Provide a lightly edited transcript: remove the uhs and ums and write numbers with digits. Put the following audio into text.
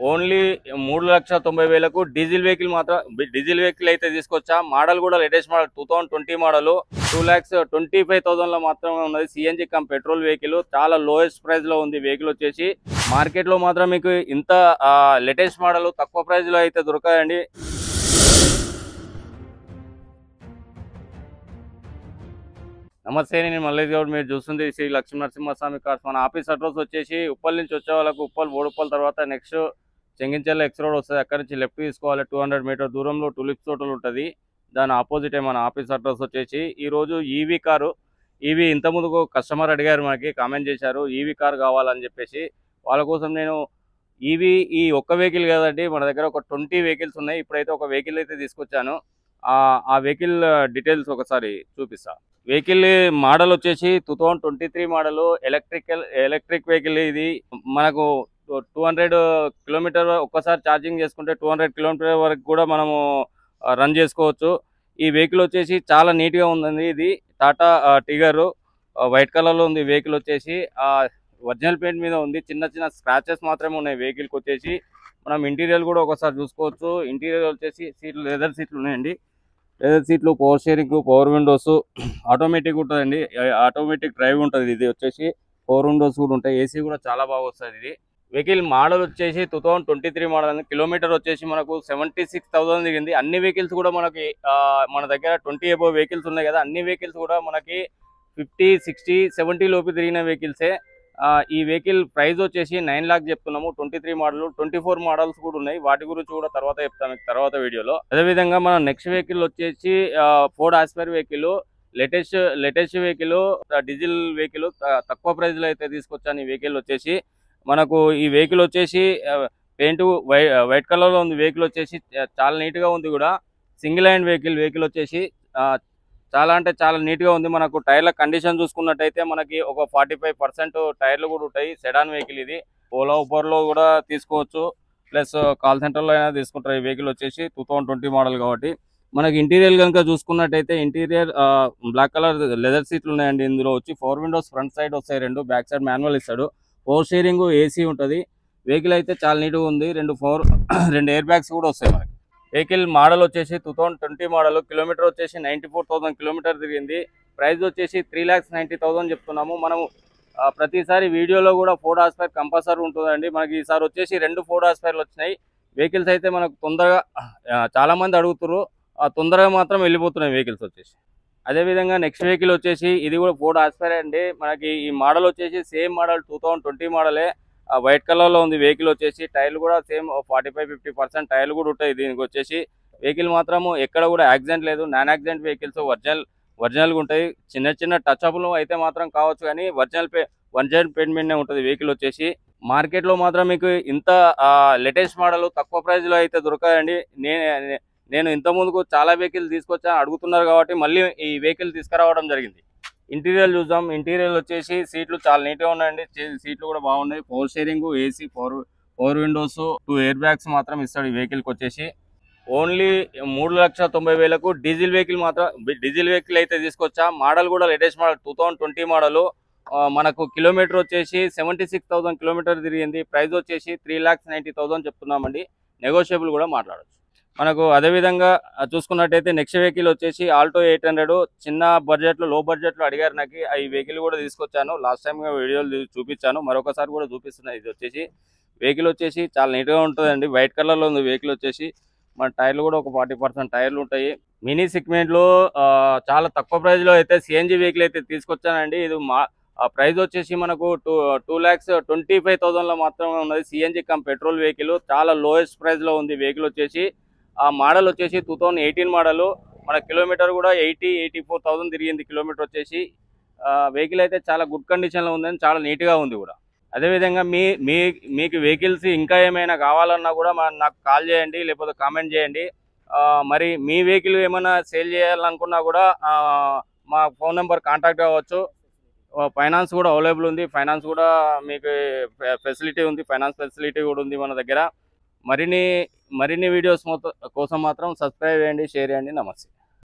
Only 3,90,000కు diesel vehicle అయితే తీసుకొచ్చా. Model కూడా లేటెస్ట్ మోడల్ 2020 మోడల్ 2,25,000లో మాత్రమే ఉన్నది. సిఎన్జి కమ్ పెట్రోల్ వెహికల్ చాలా లోయెస్ట్ ప్రైస్ లో ఉంది. వెహికల్ వచ్చేసి మార్కెట్ లో మాత్రం మీకు ఇంత లేటెస్ట్ మోడల్ తక్కువ ప్రైస్ లో అయితే దొరకదండి. నమస్తే, నేను మల్లేష్ గౌడ్. మీరు చూస్తుంది శ్రీ లక్ష్మీ నరసింహస్వామి కార్స్. మన ఆఫీస్ అడ్రస్ వచ్చేసి ఉప్పల్ నుంచి వచ్చే వాళ్ళకు బోడుప్పల్ తర్వాత నెక్స్ట్ చెంగిచెర్ల ఎక్స్ రోడ్ వస్తుంది. అక్కడ నుంచి లెఫ్ట్ తీసుకోవాలి. 200 మీటర్ దూరంలో టులిప్స్ హోటల్ ఉంటుంది. దాని ఆపోజిటే మన ఆఫీస్ అడ్రస్ వచ్చేసి. ఈరోజు ఈవీ కారు ఇంతకుముందుకు కస్టమర్ అడిగారు, మనకి కామెంట్ చేశారు ఈవీ కార్ కావాలని చెప్పేసి. వాళ్ళ కోసం నేను ఈ ఒక్క వెహికల్ కాదండి, మన దగ్గర ఒక 20 వెహికల్స్ ఉన్నాయి. ఇప్పుడైతే ఒక వెహికల్ అయితే తీసుకొచ్చాను. ఆ వెహికల్ డీటెయిల్స్ ఒకసారి చూపిస్తా. వెహికల్ మోడల్ వచ్చేసి 2023 మోడల్ ఎలక్ట్రిక్ వెహికల్. ఇది మనకు 200 కిలోమీటర్ ఒక్కసారి ఛార్జింగ్ చేసుకుంటే 200 కిలోమీటర్ వరకు కూడా మనము రన్ చేసుకోవచ్చు. ఈ వెహికల్ వచ్చేసి చాలా నీట్గా ఉందండి. ఇది టాటా టిగర్ వైట్ కలర్లో ఉంది. వెహికల్ వచ్చేసి ఒరిజినల్ పెయింట్ మీద ఉంది. చిన్న చిన్న స్క్రాచెస్ మాత్రమే ఉన్నాయి వెహికల్కి వచ్చేసి. మనం ఇంటీరియర్ కూడా ఒకసారి చూసుకోవచ్చు. ఇంటీరియర్ వచ్చేసి సీట్లు లెదర్ సీట్లు ఉన్నాయండి. లెదర్ సీట్లు, power steering, power Windows, automatic ఉంటుందండి. ఆటోమేటిక్ డ్రైవ్ ఉంటుంది. ఇది వచ్చేసి పవర్ విండోస్ కూడా ఉంటాయి. ఏసీ కూడా చాలా బాగా వస్తుంది. ఇది వెహికల్ మోడల్ వచ్చేసి 2023 మోడల్ అండి. కిలోమీటర్ వచ్చేసి మనకు 76,000 దిగింది. అన్ని వెహికల్స్ కూడా మనకి మన దగ్గర 20 అబోవ్ వెహికల్స్ ఉన్నాయి కదా, అన్ని వెహికల్స్ కూడా మనకి 50, 60, 70 లోపు తిరిగిన వెహికల్సే. ఈ వెహికల్ ప్రైస్ వచ్చేసి 9 లాక్ చెప్తున్నాము. 23 మోడల్, 24 మోడల్స్ కూడా ఉన్నాయి. వాటి గురించి కూడా తర్వాత చెప్తాను తర్వాత వీడియోలో. అదేవిధంగా మన నెక్స్ట్ వెహికల్ వచ్చేసి Ford Aspire vehicle, latest vehicle, diesel vehicle తక్కువ ప్రైస్ లో అయితే తీసుకొచ్చాను. ఈ వెహికల్ వచ్చేసి మనకు ఈ వెహికల్ వచ్చేసి పెయింట్ వైట్ కలర్ లో ఉంది. వెహికల్ వచ్చేసి చాలా నీట్ గా ఉంది కూడా. సింగిల్ హ్యాండ్ వెహికల్ వచ్చేసి చాలా అంటే చాలా నీట్ గా ఉంది. మనకు టైర్ల కండిషన్ చూసుకున్నట్టయితే మనకి ఒక 45% టైర్లు కూడా ఉంటాయి. సెడాన్ వెహికల్ ఇది. ఓలా ఉబర్ లో కూడా తీసుకోవచ్చు, ప్లస్ కాల్ సెంటర్ లో అయినా తీసుకుంటారు. ఈ వెహికల్ వచ్చేసి 2020 మోడల్ కాబట్టి. మనకి ఇంటీరియర్ కనుక చూసుకున్నట్టయితే ఇంటీరియర్ బ్లాక్ కలర్ లెదర్ సీట్లు ఉన్నాయండి. ఇందులో వచ్చి 4 విండోస్ ఫ్రంట్ సైడ్ వస్తాయి, 2 బ్యాక్ సైడ్ మాన్యువల్ ఇస్తాడు. పవర్ స్టీరింగ్, ఏసీ ఉంటుంది. వెహికల్ అయితే చాలా నీట్గా ఉంది. 2 ఎయిర్ బ్యాగ్స్ కూడా వస్తాయి మనకి. వెహికల్ మోడల్ వచ్చేసి 2020 మోడల్. కిలోమీటర్ వచ్చేసి 94,000 కిలోమీటర్ తిరిగింది. ప్రైస్ వచ్చేసి 3,90,000 చెప్తున్నాము. మనము ప్రతిసారి వీడియోలో కూడా ఫోర్డ్ ఆస్పైర్ కంపల్సరీ ఉంటుందండి. మనకి ఈసారి వచ్చేసి 2 ఫోర్డ్ ఆస్పైర్లు వచ్చినాయి. వెహికల్స్ అయితే మనకు తొందరగా చాలా మంది అడుగుతారు, తొందరగా మాత్రం వెళ్ళిపోతున్నాయి వెహికల్స్ వచ్చేసి. అదేవిధంగా నెక్స్ట్ వెహికల్ వచ్చేసి ఇది కూడా ఫోర్డ్ ఆస్పైర్ అండి. మనకి ఈ మోడల్ వచ్చేసి సేమ్ మోడల్ 2020 మోడలే. వైట్ కలర్ లో ఉంది. వెహికల్ వచ్చేసి టైర్లు కూడా సేమ్ 45-50% టైర్లు కూడా ఉంటాయి దీనికి వచ్చేసి. వెహికల్ మాత్రము ఎక్కడ కూడా యాక్సిడెంట్ లేదు. నాన్ యాక్సిడెంట్ వెహికల్స్ ఒరిజినల్గా ఉంటాయి. చిన్న చిన్న టచ్ అప్లు అయితే మాత్రం కావచ్చు, కానీ ఒరిజినల్ పెయింట్ మీదనే ఉంటుంది వెహికల్ వచ్చేసి. మార్కెట్ లో మాత్రం మీకు ఇంత లేటెస్ట్ మోడల్ తక్కువ ప్రైస్ లో అయితే దొరకదండి. నేను ఇంత ముందుకు చాలా వెహికల్ తీసుకొచ్చాను, అడుగుతున్నారు కాబట్టి మళ్ళీ ఈ వెహికల్ తీసుకురావడం జరిగింది. ఇంటీరియర్ చూద్దాం. ఇంటీరియర్ వచ్చేసి సీట్లు చాలా నీట్గా ఉన్నాయండి. సీట్లు కూడా బాగున్నాయి. Power steering, AC, power Windows, 2 air bags మాత్రం ఇస్తాడు ఈ వెహికల్కి వచ్చేసి. ఓన్లీ 3,90,000కు డీజిల్ వెహికల్ అయితే తీసుకొచ్చా. మోడల్ కూడా లేటెస్ట్ మోడల్ 2020 మోడల్. మనకు కిలోమీటర్ వచ్చేసి 76,000 కిలోమీటర్ తిరిగింది. ప్రైస్ వచ్చేసి 3,90,000 చెప్తున్నామండి. నెగోషియబుల్ కూడా మాట్లాడచ్చు మనకు. అదేవిధంగా చూసుకున్నట్టయితే నెక్స్ట్ వెహికల్ వచ్చేసి ఆల్టో 800. చిన్న బడ్జెట్లో, లో బడ్జెట్లో అడిగారు నాకు. ఈ వెహికల్ కూడా తీసుకొచ్చాను. లాస్ట్ టైం వీడియోలు చూపించాను, మరొకసారి కూడా చూపిస్తున్నాను. ఇది వచ్చేసి వెహికల్ వచ్చేసి చాలా నీట్గా ఉంటుందండి. వైట్ కలర్లో ఉంది వెహికల్ వచ్చేసి. మన టైర్లు కూడా ఒక 40% టైర్లు ఉంటాయి. మినీ సెగ్మెంట్లో చాలా తక్కువ ప్రైస్లో అయితే సిఎన్జి వెహికల్ అయితే తీసుకొచ్చానండి. ఇది ప్రైస్ వచ్చేసి మనకు 2,25,000లో మాత్రమే ఉన్నది. సిఎన్జి కమ్ పెట్రోల్ వెహికల్ చాలా లోయెస్ట్ ప్రైస్లో ఉంది వెహికల్ వచ్చేసి. ఆ మోడల్ వచ్చేసి 2018 మోడల్. మన కిలోమీటర్ కూడా 84,000 తిరిగింది కిలోమీటర్ వచ్చేసి. వెహికల్ అయితే చాలా గుడ్ కండిషన్లో ఉందని, చాలా నీట్గా ఉంది కూడా. అదేవిధంగా మీకు వెహికల్స్ ఇంకా ఏమైనా కావాలన్నా కూడా నాకు కాల్ చేయండి, లేకపోతే కామెంట్ చేయండి. మరి మీ వెహికల్ ఏమైనా సేల్ చేయాలనుకున్నా కూడా మా ఫోన్ నెంబర్ కాంటాక్ట్ అవ్వచ్చు. ఫైనాన్స్ కూడా అవైలబుల్ ఉంది. ఫైనాన్స్ కూడా మీకు ఫెసిలిటీ ఉంది. ఫైనాన్స్ ఫెసిలిటీ కూడా ఉంది మన దగ్గర. మరిన్ని వీడియోస్ కోసం మాత్రం సబ్స్క్రైబ్ చేయండి, షేర్ చేయండి. నమస్తే.